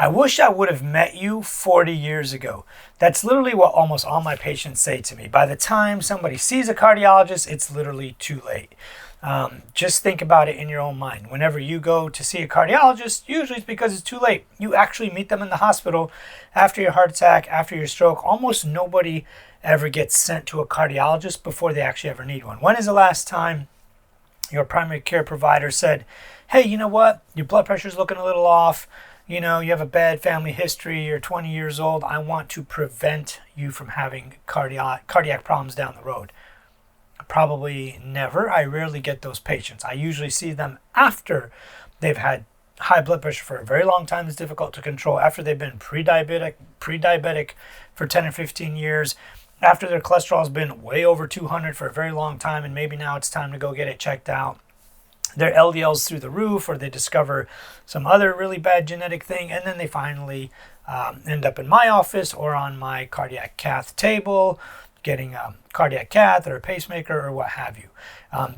I wish I would have met you 40 years ago. That's literally what almost all my patients say to me. By the time somebody sees a cardiologist, it's literally too late. Just think about it in your own mind. Whenever you go to see a cardiologist, usually it's because it's too late. You actually meet them in the hospital after your heart attack, after your stroke. Almost nobody ever gets sent to a cardiologist before they actually ever need one. When is the last time your primary care provider said, hey, you know what? Your blood pressure's looking a little off. You know, you have a bad family history, you're 20 years old. I want to prevent you from having cardiac problems down the road. Probably never. I rarely get those patients. I usually see them after they've had high blood pressure for a very long time. It's difficult to control. After they've been pre-diabetic for 10 or 15 years. After their cholesterol has been way over 200 for a very long time, and maybe now it's time to go get it checked out. Their LDL's through the roof, or they discover some other really bad genetic thing, and then they finally end up in my office or on my cardiac cath table, getting a cardiac cath or a pacemaker or what have you.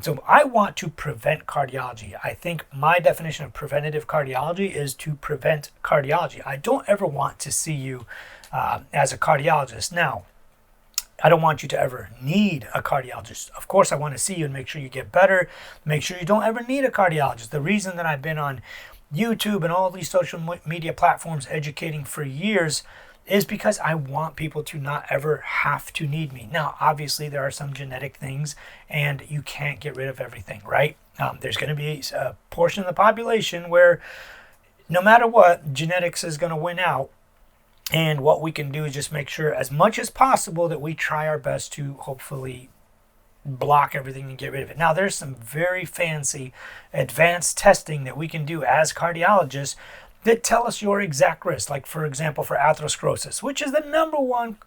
So I want to prevent cardiology. I think my definition of preventative cardiology is to prevent cardiology. I don't ever want to see you as a cardiologist. Now, I don't want you to ever need a cardiologist. Of course, I want to see you and make sure you get better. Make sure you don't ever need a cardiologist. The reason that I've been on YouTube and all these social media platforms educating for years is because I want people to not ever have to need me. Now, obviously, there are some genetic things, and you can't get rid of everything, right? There's going to be a portion of the population where no matter what, genetics is going to win out. And what we can do is just make sure as much as possible that we try our best to hopefully block everything and get rid of it. Now, there's some very fancy advanced testing that we can do as cardiologists that tell us your exact risk. Like, for example, for atherosclerosis, which is the number one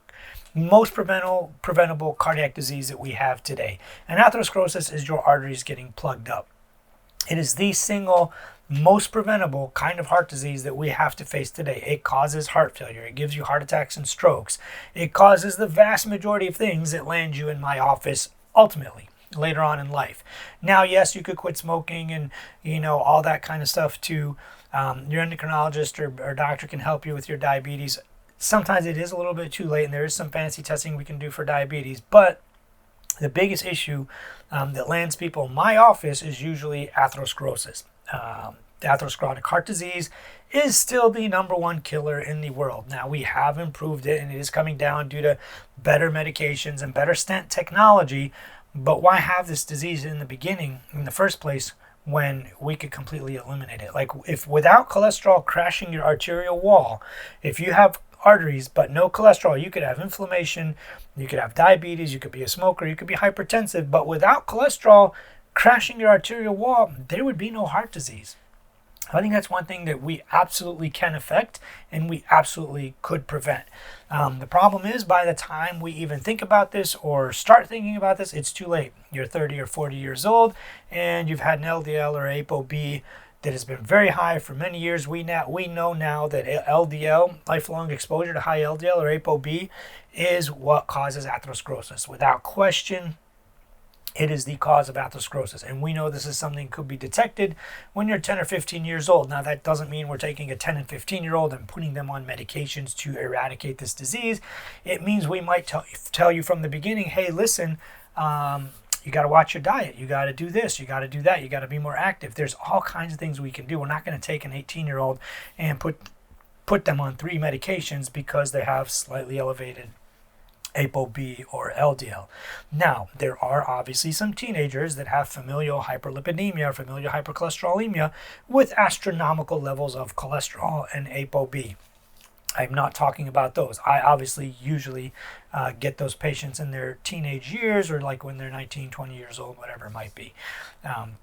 most preventable cardiac disease that we have today. And atherosclerosis is your arteries getting plugged up. It is the single most preventable kind of heart disease that we have to face today. It causes heart failure. It gives you heart attacks and strokes. It causes the vast majority of things that land you in my office ultimately later on in life. Now, yes, you could quit smoking and, all that kind of stuff too. Your endocrinologist or doctor can help you with your diabetes. Sometimes it is a little bit too late, and there is some fancy testing we can do for diabetes, but the biggest issue that lands people in my office is usually atherosclerosis. Atherosclerotic heart disease is still the number one killer in the world. Now, we have improved it, and it is coming down due to better medications and better stent technology. But why have this disease in the beginning, in the first place, when we could completely eliminate it? Like, if without cholesterol crashing your arterial wall, if you have arteries but no cholesterol, you could have inflammation, you could have diabetes, you could be a smoker, you could be hypertensive, but without cholesterol crashing your arterial wall, there would be no heart disease. I think that's one thing that we absolutely can affect and we absolutely could prevent. The problem is, by the time we even think about this or start thinking about this, it's too late. You're 30 or 40 years old and you've had an LDL or ApoB that has been very high for many years. We know now that LDL, lifelong exposure to high LDL or ApoB, is what causes atherosclerosis. Without question, it is the cause of atherosclerosis. And we know this is something that could be detected when you're 10 or 15 years old. Now, that doesn't mean we're taking a 10 and 15-year-old and putting them on medications to eradicate this disease. It means we might tell you from the beginning, hey, listen, you got to watch your diet. You got to do this. You got to do that. You got to be more active. There's all kinds of things we can do. We're not going to take an 18-year-old and put them on 3 medications because they have slightly elevated ApoB or LDL. Now, there are obviously some teenagers that have familial hyperlipidemia or familial hypercholesterolemia with astronomical levels of cholesterol and ApoB. I'm not talking about those. I obviously usually get those patients in their teenage years or like when they're 19, 20 years old, whatever it might be.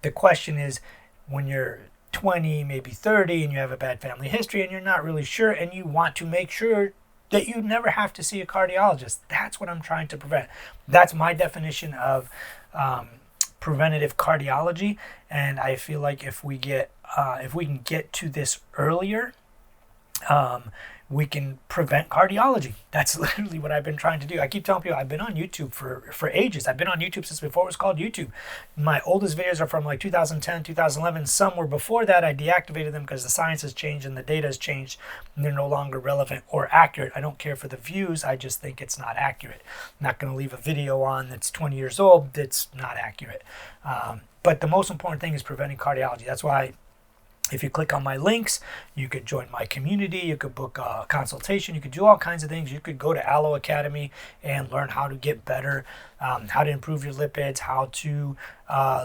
The question is, when you're 20, maybe 30, and you have a bad family history and you're not really sure and you want to make sure that you never have to see a cardiologist. That's what I'm trying to prevent. That's my definition of preventative cardiology. And I feel like if we can get to this earlier, We can prevent cardiology. That's literally what I've been trying to do. I keep telling people I've been on YouTube for ages. I've been on YouTube since before it was called YouTube. My oldest videos are from like 2010, 2011. Some were before that. I deactivated them because the science has changed and the data has changed and they're no longer relevant or accurate. I don't care for the views. I just think it's not accurate. I'm not going to leave a video on that's 20 years old that's not accurate. But the most important thing is preventing cardiology. That's why if you click on my links, you could join my community, you could book a consultation, you could do all kinds of things. You could go to Allo Academy and learn how to get better, how to improve your lipids, how to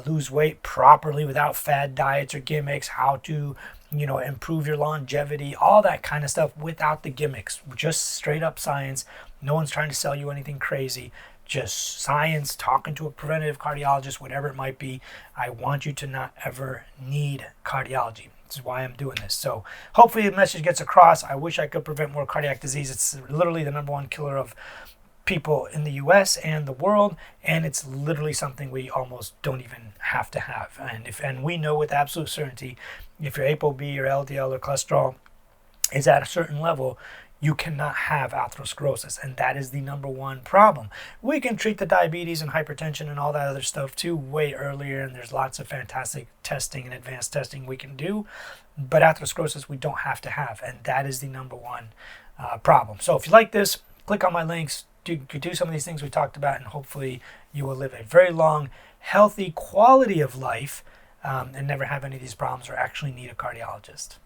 lose weight properly without fad diets or gimmicks, how to improve your longevity, all that kind of stuff without the gimmicks. Just straight up science. No one's trying to sell you anything crazy. Just science, talking to a preventative cardiologist, whatever it might be. I want you to not ever need cardiology. This is why I'm doing this. So hopefully the message gets across. I wish I could prevent more cardiac disease. It's literally the #1 killer of people in the US and the world, and it's literally something we almost don't even have to have. And we know with absolute certainty, if your ApoB or LDL or cholesterol is at a certain level, you cannot have atherosclerosis, and that is the #1 problem. We can treat the diabetes and hypertension and all that other stuff too way earlier, and there's lots of fantastic testing and advanced testing we can do, but atherosclerosis we don't have to have, and that is the #1 problem. So if you like this, click on my links, do some of these things we talked about, and hopefully you will live a very long, healthy quality of life and never have any of these problems or actually need a cardiologist.